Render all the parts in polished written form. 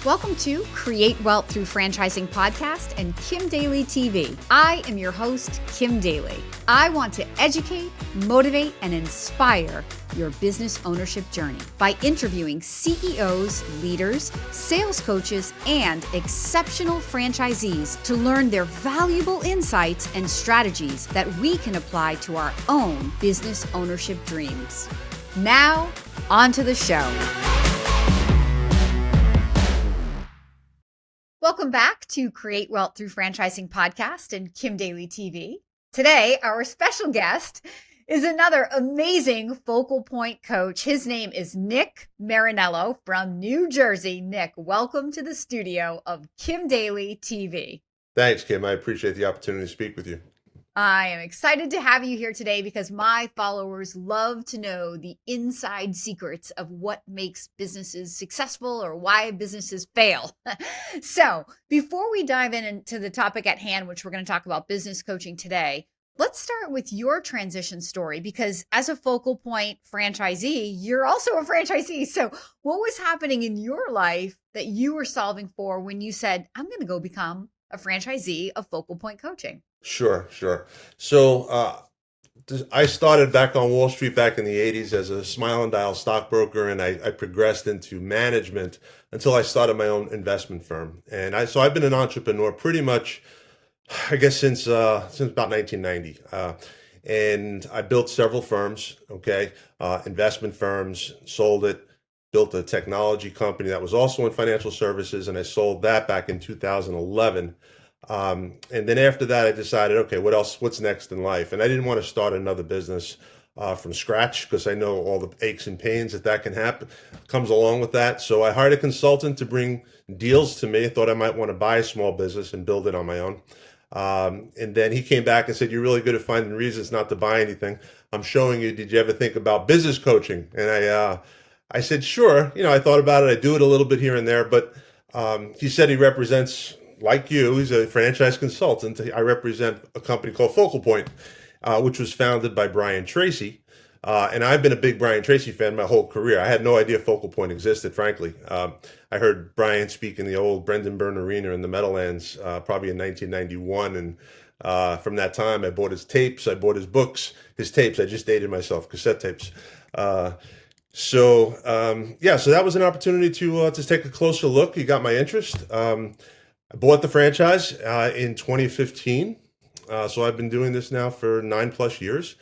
Welcome to Create Wealth Through Franchising Podcast and Kim Daly TV. I am your host, Kim Daly. I want to educate, motivate, and inspire your business ownership journey by interviewing CEOs, leaders, sales coaches, and exceptional franchisees to learn their valuable insights and strategies that we can apply to our own business ownership dreams. Now, on to the show. Welcome back to Create Wealth Through Franchising Podcast and Kim Daly TV. Today, our special guest is another amazing focal point coach. His name is Nick Mariniello from New Jersey. Nick, welcome to the studio of Kim Daly TV. Thanks, Kim. I appreciate the opportunity to speak with you. I am excited to have you here today because my followers love to know the inside secrets of what makes businesses successful or why businesses fail. So before we dive into the topic at hand, which we're going to talk about business coaching today, let's start with your transition story, because as a focal point franchisee, you're also a franchisee. So what was happening in your life that you were solving for when you said, I'm going to go become a franchisee of focal point coaching? Sure. So I started back on Wall Street back in the 80s as a smile and dial stockbroker, and I progressed into management until I started my own investment firm. And so I've been an entrepreneur pretty much, I guess, since about 1990. And I built several firms, investment firms, sold it, built a technology company that was also in financial services, and I sold that back in 2011. And then after that, I decided, okay, what's next in life? And I didn't want to start another business from scratch because I know all the aches and pains that can happen, comes along with that. So I hired a consultant to bring deals to me. I thought I might want to buy a small business and build it on my own. And then he came back and said, you're really good at finding reasons not to buy anything. I'm showing you, did you ever think about business coaching? And I said, sure. I thought about it. I do it a little bit here and there, but he said he represents, like you, he's a franchise consultant. I represent a company called Focal Point, which was founded by Brian Tracy. And I've been a big Brian Tracy fan my whole career. I had no idea Focal Point existed, frankly. I heard Brian speak in the old Brendan Byrne Arena in the Meadowlands, probably in 1991. And from that time, I bought his tapes, I bought his books, his tapes. I just dated myself, cassette tapes. So that was an opportunity to take a closer look. He got my interest. I bought the franchise in 2015. So I've been doing this now for 9+ years.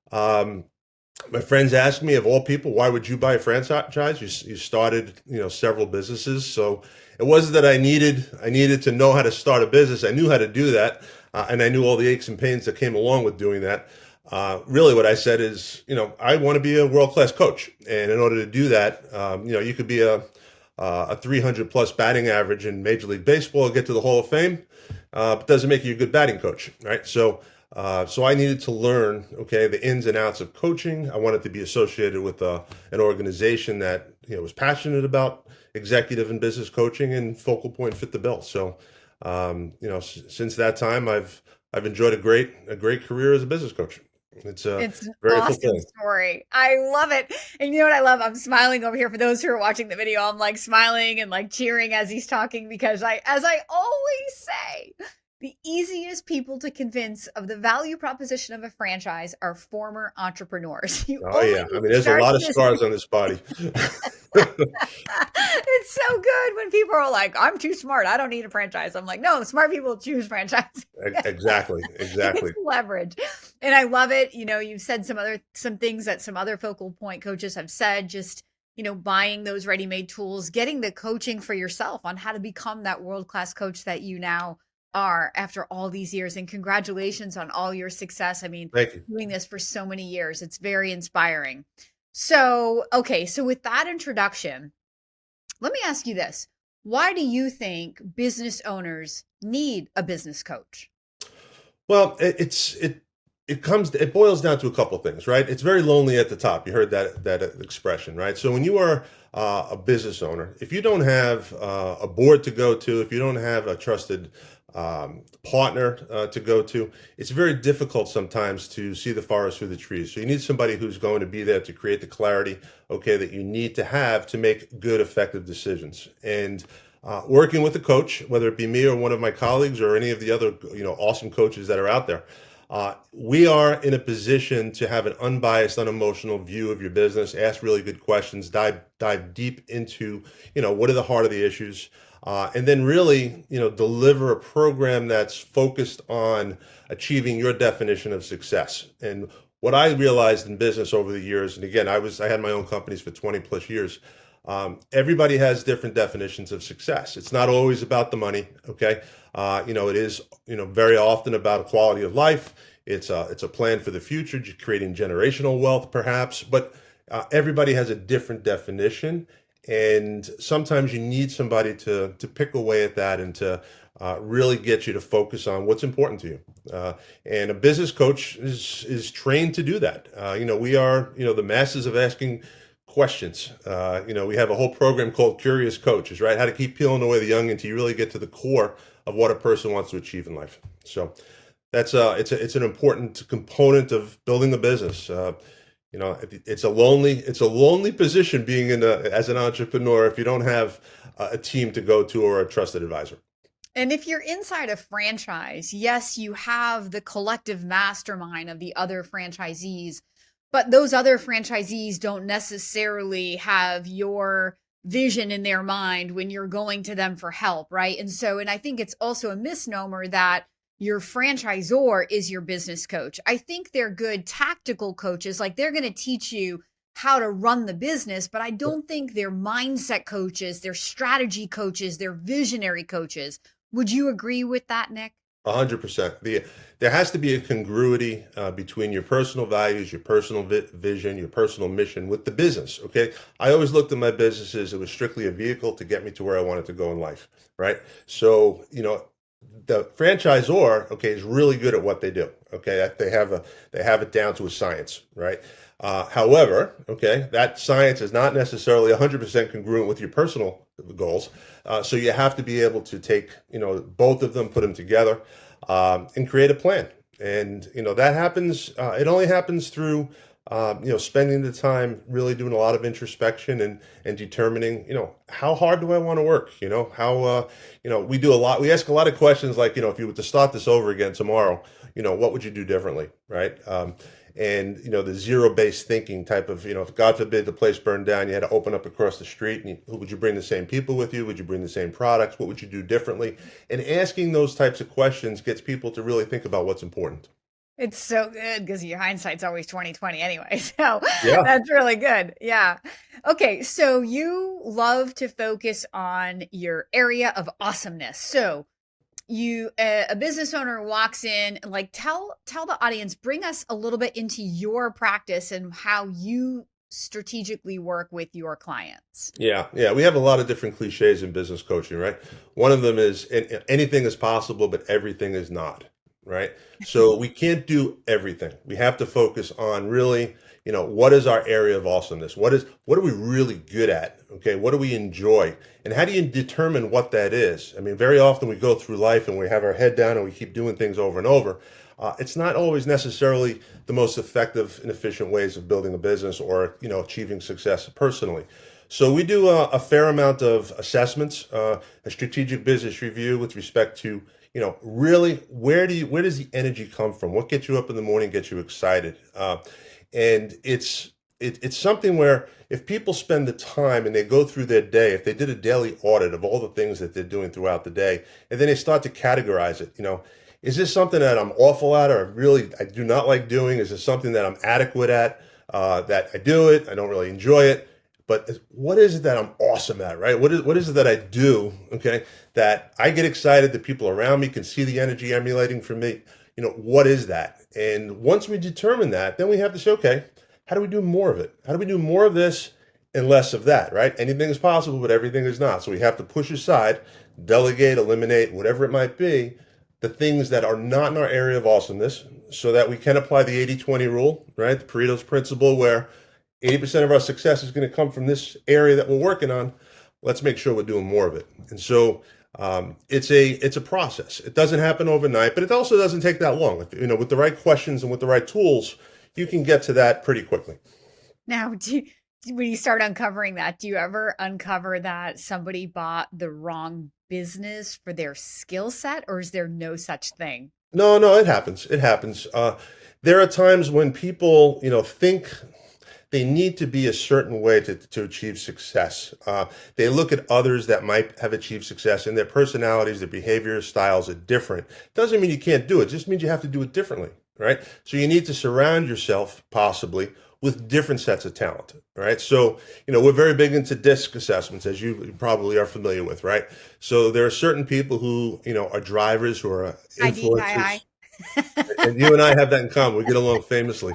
My friends asked me, of all people, why would you buy a franchise? You started, several businesses. So it wasn't that I needed to know how to start a business. I knew how to do that. And I knew all the aches and pains that came along with doing that. Really what I said is, I want to be a world-class coach. And in order to do that, you could be a 300+ batting average in Major League Baseball, get to the Hall of Fame, but doesn't make you a good batting coach, right? So I needed to learn, the ins and outs of coaching. I wanted to be associated with an organization that was passionate about executive and business coaching, and Focal Point fit the bill. So since that time, I've enjoyed a great career as a business coach. It's an very awesome story. I love it. And you know what I love? I'm smiling over here. For those who are watching the video, I'm like smiling and like cheering as he's talking, because as I always say, the easiest people to convince of the value proposition of a franchise are former entrepreneurs. There's a lot of scars on this body. It's so good when people are like, I'm too smart, I don't need a franchise. I'm like, no, smart people choose franchise. Exactly. It's leverage. And I love it. You've said some things that some other focal point coaches have said, just, buying those ready-made tools, getting the coaching for yourself on how to become that world-class coach that you now are after all these years. And congratulations on all your success. Thank you. Doing this for so many years, it's very inspiring. So with that introduction, let me ask you this. Why do you think business owners need a business coach? Well, it boils down to a couple of things, right? It's very lonely at the top. You heard that expression, right? So when you are a business owner, if you don't have a board to go to, if you don't have a trusted partner to go to, it's very difficult sometimes to see the forest through the trees. So you need somebody who's going to be there to create the clarity, that you need to have to make good, effective decisions. And working with a coach, whether it be me or one of my colleagues or any of the other awesome coaches that are out there. We are in a position to have an unbiased, unemotional view of your business, ask really good questions, dive deep into, what are the heart of the issues, and then really, deliver a program that's focused on achieving your definition of success. And what I realized in business over the years, and again, I had my own companies for 20 plus years. Everybody has different definitions of success. It's not always about the money. Okay. It is, very often about quality of life. It's a plan for the future, creating generational wealth, perhaps, but everybody has a different definition. And sometimes you need somebody to pick away at that and to really get you to focus on what's important to you. And a business coach is trained to do that. We are, the masters of asking questions. We have a whole program called Curious Coaches, right? How to keep peeling away the onion until you really get to the core of what a person wants to achieve in life. So that's it's an important component of building a business. It's a lonely position being as an entrepreneur if you don't have a team to go to or a trusted advisor. And if you're inside a franchise, yes, you have the collective mastermind of the other franchisees, but those other franchisees don't necessarily have your vision in their mind when you're going to them for help, right? And I think it's also a misnomer that your franchisor is your business coach. I think they're good tactical coaches, like they're going to teach you how to run the business, but I don't think they're mindset coaches, they're strategy coaches, they're visionary coaches. Would you agree with that, Nick? 100%. There has to be a congruity between your personal values, your personal vision, your personal mission with the business. Okay. I always looked at my businesses, it was strictly a vehicle to get me to where I wanted to go in life. Right. So, the franchisor, okay, is really good at what they do. Okay. They have it down to a science. Right. However, okay, that science is not necessarily 100% congruent with your personal goals. So you have to be able to take, both of them, put them together, and create a plan. And, that happens, it only happens through, spending the time really doing a lot of introspection and determining, how hard do I want to work? We ask a lot of questions like, if you were to start this over again tomorrow, what would you do differently? Right. And, the zero-based thinking type of, if God forbid the place burned down, you had to open up across the street, and would you bring the same people with you? Would you bring the same products? What would you do differently? And asking those types of questions gets people to really think about what's important. It's so good because your hindsight's always 2020 anyway. So Yeah. that's really good. Yeah. Okay. So you love to focus on your area of awesomeness. So a business owner walks in and like tell the audience, bring us a little bit into your practice and how you strategically work with your clients. Yeah. Yeah. We have a lot of different cliches in business coaching, right? One of them is anything is possible, but everything is not. Right. So we can't do everything. We have to focus on really, what is our area of awesomeness? What are we really good at? Okay. What do we enjoy? And how do you determine what that is? I mean, very often we go through life and we have our head down and we keep doing things over and over. It's not always necessarily the most effective and efficient ways of building a business or, achieving success personally. So we do a fair amount of assessments, a strategic business review with respect to, really where does the energy come from? What gets you up in the morning, gets you excited? And it's something where if people spend the time and they go through their day, if they did a daily audit of all the things that they're doing throughout the day, and then they start to categorize it, is this something that I'm awful at or I do not like doing? Is this something that I'm adequate at, that I do it, I don't really enjoy it? But what is it that I'm awesome at, right? What is it that I do, okay, that I get excited, that people around me can see the energy emulating from me? What is that? And once we determine that, then we have to say, okay, how do we do more of it? How do we do more of this and less of that, right? Anything is possible, but everything is not. So we have to push aside, delegate, eliminate, whatever it might be, the things that are not in our area of awesomeness so that we can apply the 80-20 rule, right? The Pareto's principle where 80% of our success is going to come from this area that we're working on. Let's make sure we're doing more of it. And so it's a process. It doesn't happen overnight, but it also doesn't take that long. With the right questions and with the right tools, you can get to that pretty quickly. Now, do when you start uncovering that, do you ever uncover that somebody bought the wrong business for their skill set, or is there no such thing? No, no, it happens. It happens. There are times when people, think they need to be a certain way to achieve success. They look at others that might have achieved success, and their personalities, their behavior styles are different. Doesn't mean you can't do it, just means you have to do it differently, right? So you need to surround yourself possibly with different sets of talent, right? So, we're very big into DISC assessments, as you probably are familiar with, right? So there are certain people who, are drivers, who are influencers, IDII. and you and I have that in common. We get along famously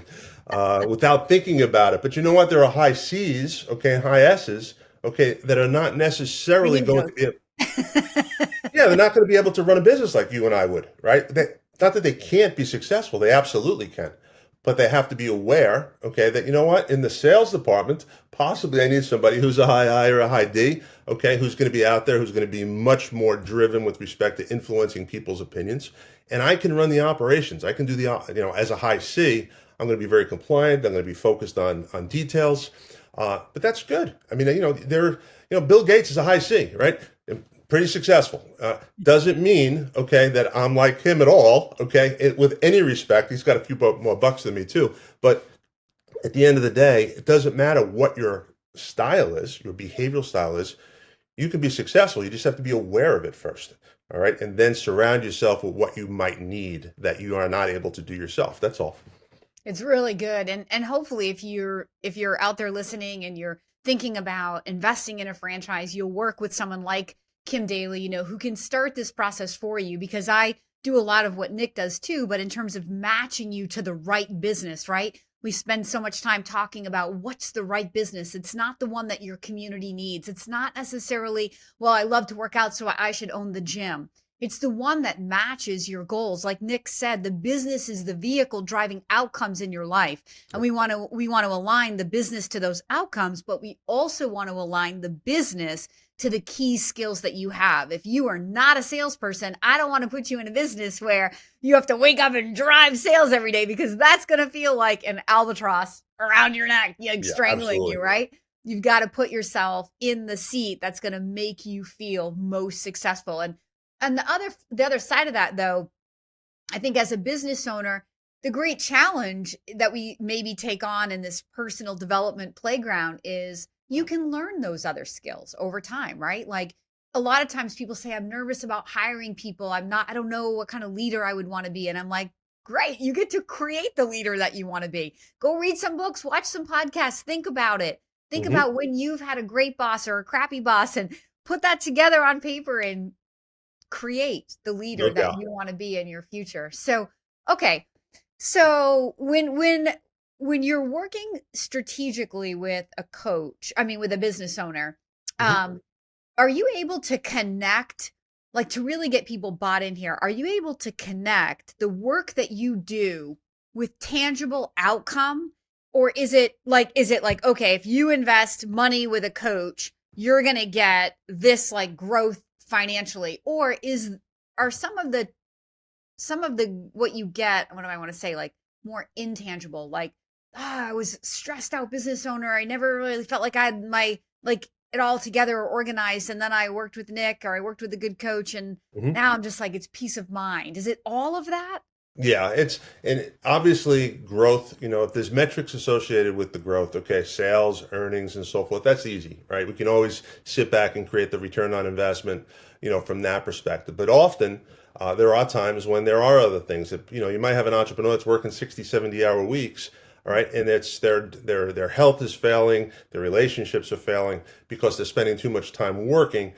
without thinking about it. But you know what? There are high C's, okay, high S's, okay, that are not We necessarily can going to joke. be, yeah, they're not going to be able to run a business like you and I would, right? Not that they can't be successful, they absolutely can. But they have to be aware, okay, that you know what, in the sales department, possibly I need somebody who's a high I or a high D, okay, who's going to be out there, who's going to be much more driven with respect to influencing people's opinions. And I can run the operations. I can do as a high C, I'm going to be very compliant. I'm going to be focused on details. But that's good. I mean, Bill Gates is a high C, right? Pretty successful. Doesn't mean, okay, that I'm like him at all, okay, with any respect. He's got a few more bucks than me too. But at the end of the day, it doesn't matter what your style is, your behavioral style is. You can be successful. You just have to be aware of it first. All right. And then surround yourself with what you might need that you are not able to do yourself. That's all. It's really good. And hopefully if you're out there listening and you're thinking about investing in a franchise, you'll work with someone like Kim Daly, who can start this process for you, because I do a lot of what Nick does too, but in terms of matching you to the right business, right? We spend so much time talking about what's the right business. It's not the one that your community needs. It's not necessarily, well, I love to work out, so I should own the gym. It's the one that matches your goals. Like Nick said, the business is the vehicle driving outcomes in your life. And we want to align the business to those outcomes, but we also want to align the business to the key skills that you have. If you are not a salesperson, I don't want to put you in a business where you have to wake up and drive sales every day, because that's going to feel like an albatross around your neck, like Yeah, strangling you, absolutely. right? You've got to put yourself in the seat that's going to make you feel most successful. And the other side of that, though, I think as a business owner, the great challenge that we maybe take on in this personal development playground is you can learn those other skills over time, right? Like a lot of times people say, I'm nervous about hiring people. I don't know what kind of leader I would want to be. And I'm like, great, you get to create the leader that you want to be. Go read some books, watch some podcasts, think about it. Think Hmm. about when you've had a great boss or a crappy boss, and put that together on paper and create the leader No that doubt. you want to be in your future. So, okay. So when you're working strategically with a coach, I mean with a business owner, Hmm. um are you able to connect, like to really get people bought in here? Are you able to connect the work that you do with tangible outcome? Or is it like okay, if you invest money with a coach, you're going to get this like growth financially? Or is are some of the what you get, what do I want to say, like more intangible, like I was stressed out business owner, I never really felt like I had my like it all together or organized, and then I worked with Nick or I worked with a good coach, and Hmm. now I'm just like it's peace of mind. Is it all of that? Yeah, and obviously growth, if there's metrics associated with the growth, okay, sales, earnings, and so forth, that's easy, right? We can always sit back and create the return on investment, from that perspective. But often, there are times when there are other things that, you might have an entrepreneur that's working 60, 70-hour weeks, all right, and it's their health is failing, their relationships are failing because they're spending too much time working.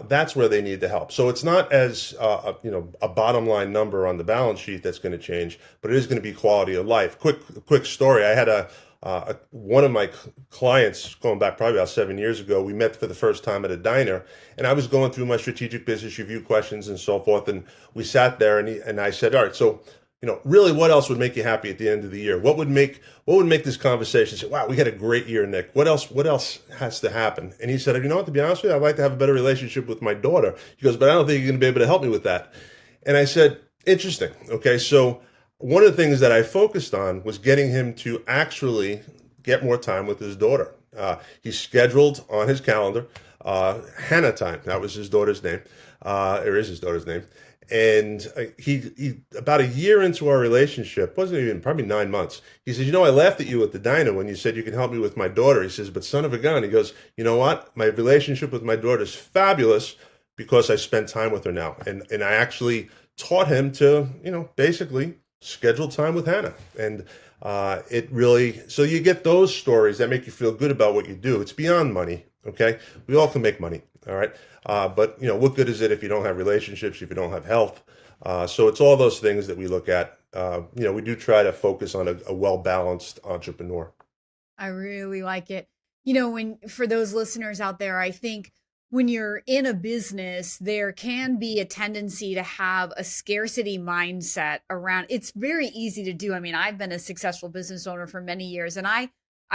That's where they need the help. So it's not as a bottom line number on the balance sheet that's going to change, but it is going to be quality of life. Quick story. I had one of my clients going back probably about 7 years ago. We met for the first time at a diner, and I was going through my strategic business review questions and so forth. And we sat there, and I said, "All right, so really, what else would make you happy at the end of the year? What would make this conversation say, wow, we had a great year, Nick? What else has to happen?" And he said, "You know what? To be honest with you, I'd like to have a better relationship with my daughter." He goes, "But I don't think you're going to be able to help me with that." And I said, "Interesting. Okay, so one of the things that I focused on was getting him to actually get more time with his daughter. He scheduled on his calendar Hannah time. That was his daughter's name, or is his daughter's name. And he about a year into our relationship, wasn't even probably 9 months. He says, I laughed at you at the diner when you said you can help me with my daughter. He says, but son of a gun, he goes, you know what? My relationship with my daughter is fabulous because I spend time with her now, and I actually taught him to, basically schedule time with Hannah. And it really, so you get those stories that make you feel good about what you do. It's beyond money. Okay. We all can make money. All right. But what good is it if you don't have relationships, if you don't have health? So it's all those things that we look at. We do try to focus on a well-balanced entrepreneur. I really like it. When for those listeners out there, I think when you're in a business, there can be a tendency to have a scarcity mindset around. It's very easy to do. I mean, I've been a successful business owner for many years, and I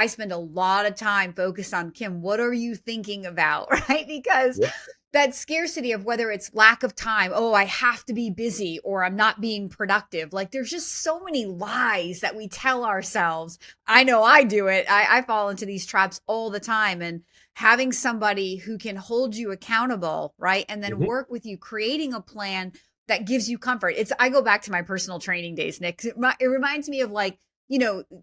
spend a lot of time focused on, Kim, what are you thinking about, right? Because Yep. that scarcity of whether it's lack of time, oh, I have to be busy or I'm not being productive. Like there's just so many lies that we tell ourselves. I know I do it. I fall into these traps all the time. And having somebody who can hold you accountable, right? And then Mhm. work with you, creating a plan that gives you comfort. I go back to my personal training days, Nick. It reminds me of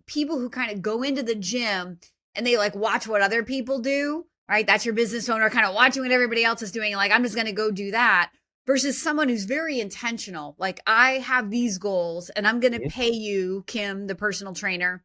people who kind of go into the gym and they like watch what other people do, right? That's your business owner kind of watching what everybody else is doing. And like, I'm just going to go do that versus someone who's very intentional. Like I have these goals and I'm going to Mhm. pay you, Kim, the personal trainer,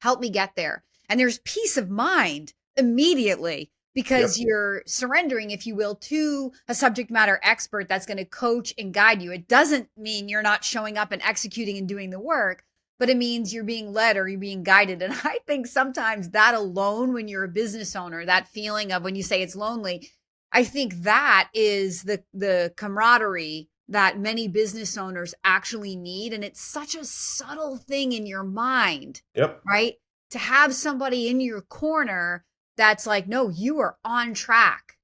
help me get there. And there's peace of mind immediately because Yep. you're surrendering, if you will, to a subject matter expert that's going to coach and guide you. It doesn't mean you're not showing up and executing and doing the work, but it means you're being led or you're being guided. And I think sometimes that alone, when you're a business owner, that feeling of when you say it's lonely, I think that is the camaraderie that many business owners actually need. And it's such a subtle thing in your mind, Yep. right? To have somebody in your corner that's like, no, you are on track.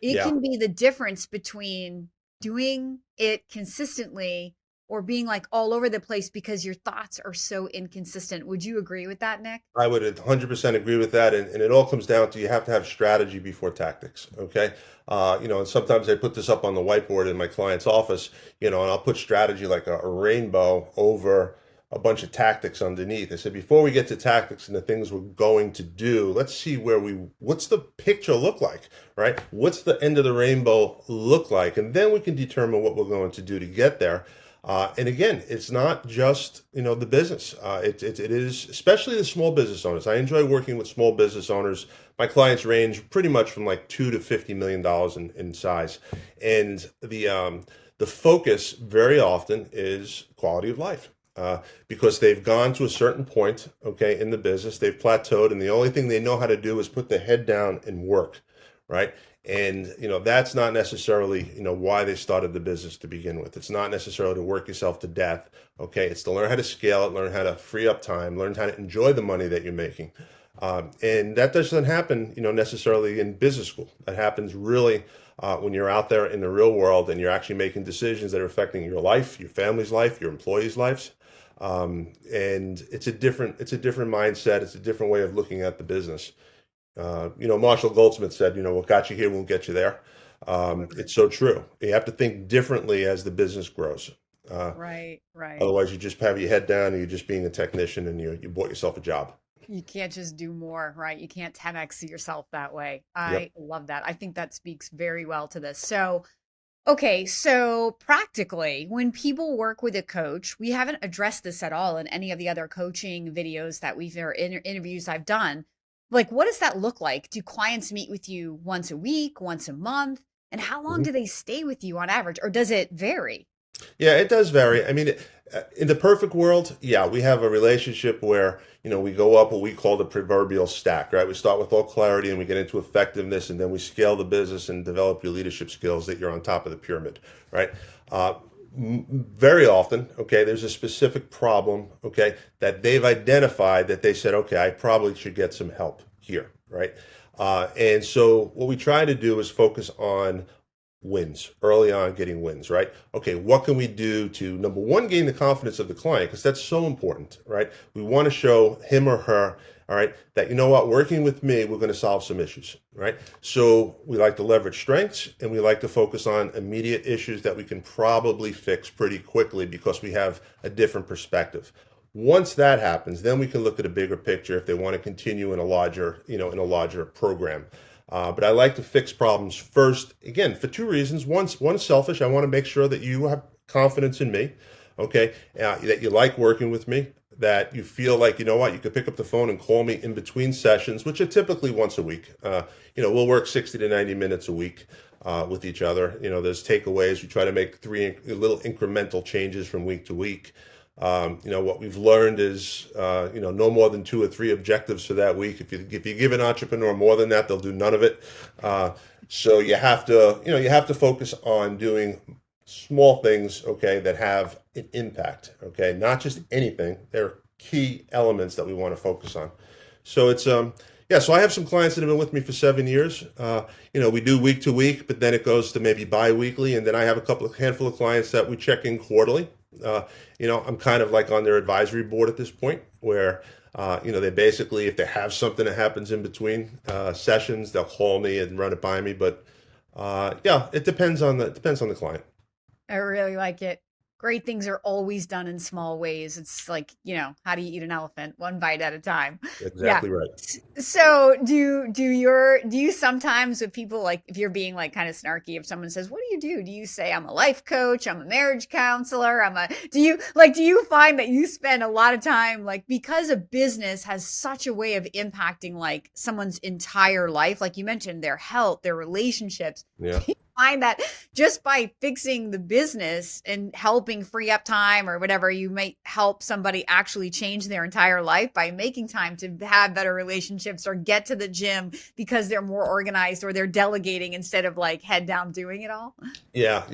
It Yeah. can be the difference between doing it consistently or being like all over the place because your thoughts are so inconsistent. Would you agree with that, Nick? I would 100% agree with that. And it all comes down to you have to have strategy before tactics. Okay. And sometimes I put this up on the whiteboard in my client's office, and I'll put strategy like a rainbow over a bunch of tactics underneath. I said, before we get to tactics and the things we're going to do, let's see what's the picture look like, right? What's the end of the rainbow look like? And then we can determine what we're going to do to get there. And again, it's not just the business. It is especially the small business owners. I enjoy working with small business owners. My clients range pretty much from like $2 to $50 million in size, and the focus very often is quality of life. Because they've gone to a certain point, okay, in the business, they've plateaued, and the only thing they know how to do is put the head down and work, right? And that's not necessarily why they started the business to begin with. It's not necessarily to work yourself to death. Okay, it's to learn how to scale it, learn how to free up time, learn how to enjoy the money that you're making. And that doesn't happen necessarily in business school. That happens really when you're out there in the real world and you're actually making decisions that are affecting your life, your family's life, your employees' lives. And it's a different mindset. It's a different way of looking at the business. Marshall Goldsmith said, what got you here won't get you there. It's so true. You have to think differently as the business grows. Uh, Right, right. Otherwise, you just have your head down and you're just being a technician and you bought yourself a job. You can't just do more, right? You can't 10x yourself that way. Yep. I love that. I think that speaks very well to this. So, okay, so practically, when people work with a coach, we haven't addressed this at all in any of the other coaching videos that we've or interviews I've done. Like, what does that look like? Do clients meet with you once a week, once a month? And how long Mhm. do they stay with you on average? Or does it vary? Yeah, it does vary. I mean, in the perfect world, yeah, we have a relationship where, we go up what we call the proverbial stack, right? We start with all clarity and we get into effectiveness, and then we scale the business and develop your leadership skills that you're on top of the pyramid, right? Uh, Very often, okay, there's a specific problem, okay, that they've identified that they said, okay, I probably should get some help here, right? And so what we try to do is focus on wins early on, getting wins, right? Okay, what can we do to, number one, gain the confidence of the client? Because that's so important, right? We want to show him or her all right, that, you know what, working with me, we're going to solve some issues, right? So we like to leverage strengths, and we like to focus on immediate issues that we can probably fix pretty quickly because we have a different perspective. Once that happens, then we can look at a bigger picture if they want to continue in a larger, in a larger program. But I like to fix problems first, again, for two reasons. One is selfish. I want to make sure that you have confidence in me, okay, that you like working with me, that you feel like, you know what, you could pick up the phone and call me in between sessions, which are typically once a week. We'll work 60 to 90 minutes a week with each other. There's takeaways. We try to make three little incremental changes from week to week. What we've learned is, no more than 2 or 3 objectives for that week. If you give an entrepreneur more than that, they'll do none of it. So you have to focus on doing small things, okay, that have an impact, okay, not just anything. They're key elements that we want to focus on. So it's, so I have some clients that have been with me for 7 years. We do week to week, but then it goes to maybe bi-weekly. And then I have handful of clients that we check in quarterly. I'm kind of like on their advisory board at this point where, they basically, if they have something that happens in between sessions, they'll call me and run it by me. But it depends on the client. I really like it. Great things are always done in small ways. It's like, how do you eat an elephant? One bite at a time. Exactly right. So do you sometimes with people, like if you're being like kind of snarky, if someone says, what do? Do you say I'm a life coach? I'm a marriage counselor. Do you find that you spend a lot of time, like, because a business has such a way of impacting like someone's entire life, like you mentioned, their health, their relationships. Yeah. Find that just by fixing the business and helping free up time or whatever, you might help somebody actually change their entire life by making time to have better relationships or get to the gym because they're more organized or they're delegating instead of like head down doing it all. Yeah.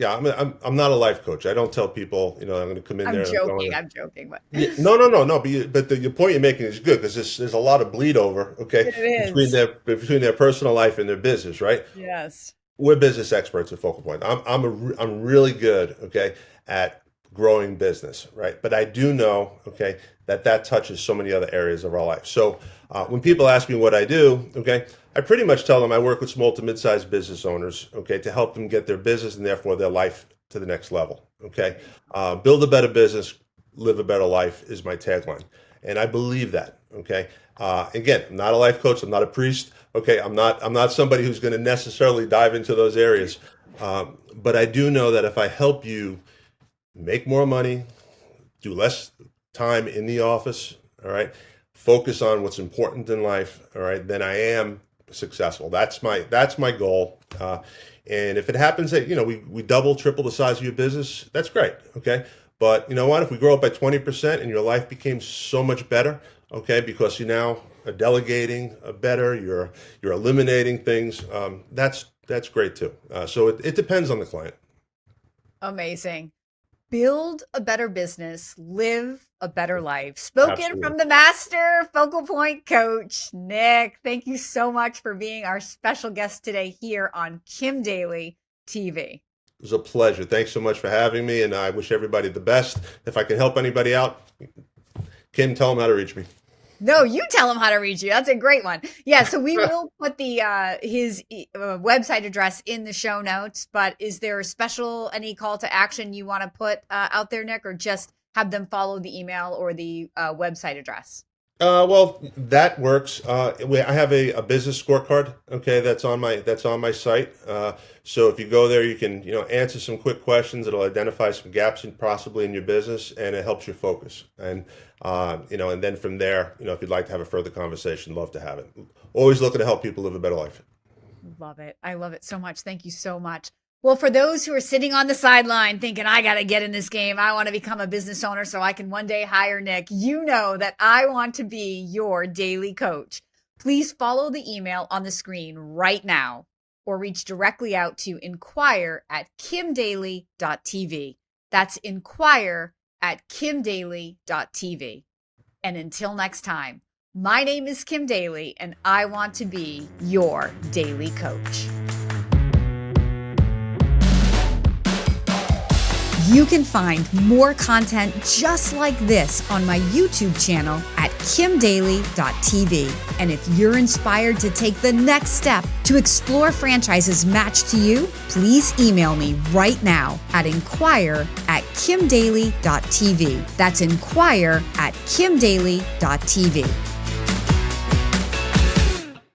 I'm not a life coach. I don't tell people, I'm going to come in there. I'm joking, but no. But your point you're making is good because there's a lot of bleed over, okay, between their personal life and their business, right? Yes. We're business experts at Focal Point. I'm really good, okay, at growing business, right? But I do know, okay, that touches so many other areas of our life. So when people ask me what I do, okay, I pretty much tell them I work with small to mid-sized business owners, okay, to help them get their business and therefore their life to the next level, okay? Build a better business, live a better life is my tagline. And I believe that, okay? Again, I'm not a life coach. I'm not a priest. Okay, I'm not somebody who's going to necessarily dive into those areas. But I do know that if I help you make more money, do less time in the office, all right, focus on what's important in life, all right, then I am successful. That's my goal. And if it happens that, we double, triple the size of your business, that's great. Okay. But you know what? If we grow up by 20% and your life became so much better, okay, because you now are delegating better, you're eliminating things, that's great too. So it depends on the client. Amazing. Build a better business, live a better life. Spoken Absolutely. From the master Focal Point coach, Nick. Thank you so much for being our special guest today here on Kim Daly TV. It was a pleasure. Thanks so much for having me, and I wish everybody the best. If I can help anybody out, Kim, tell them how to reach me. No, you tell him how to reach you. That's a great one. Yeah, so we will put the his website address in the show notes, but is there any call to action you want to put out there, Nick, or just have them follow the email or the website address? Well, that works. I have a business scorecard, okay, that's on my site. So if you go there, you can answer some quick questions. It'll identify some gaps possibly in your business, and it helps you focus. And and then from there, if you'd like to have a further conversation, love to have it. Always looking to help people live a better life. Love it. I love it so much. Thank you so much. Well, for those who are sitting on the sideline thinking, I got to get in this game, I want to become a business owner so I can one day hire Nick, you know that I want to be your daily coach. Please follow the email on the screen right now or reach directly out to inquire@kimdaly.tv. That's inquire@kimdaly.tv. And until next time, my name is Kim Daly, and I want to be your daily coach. You can find more content just like this on my YouTube channel at kimdaly.tv. And if you're inspired to take the next step to explore franchises matched to you, please email me right now at inquire@kimdaly.tv. That's inquire@kimdaly.tv.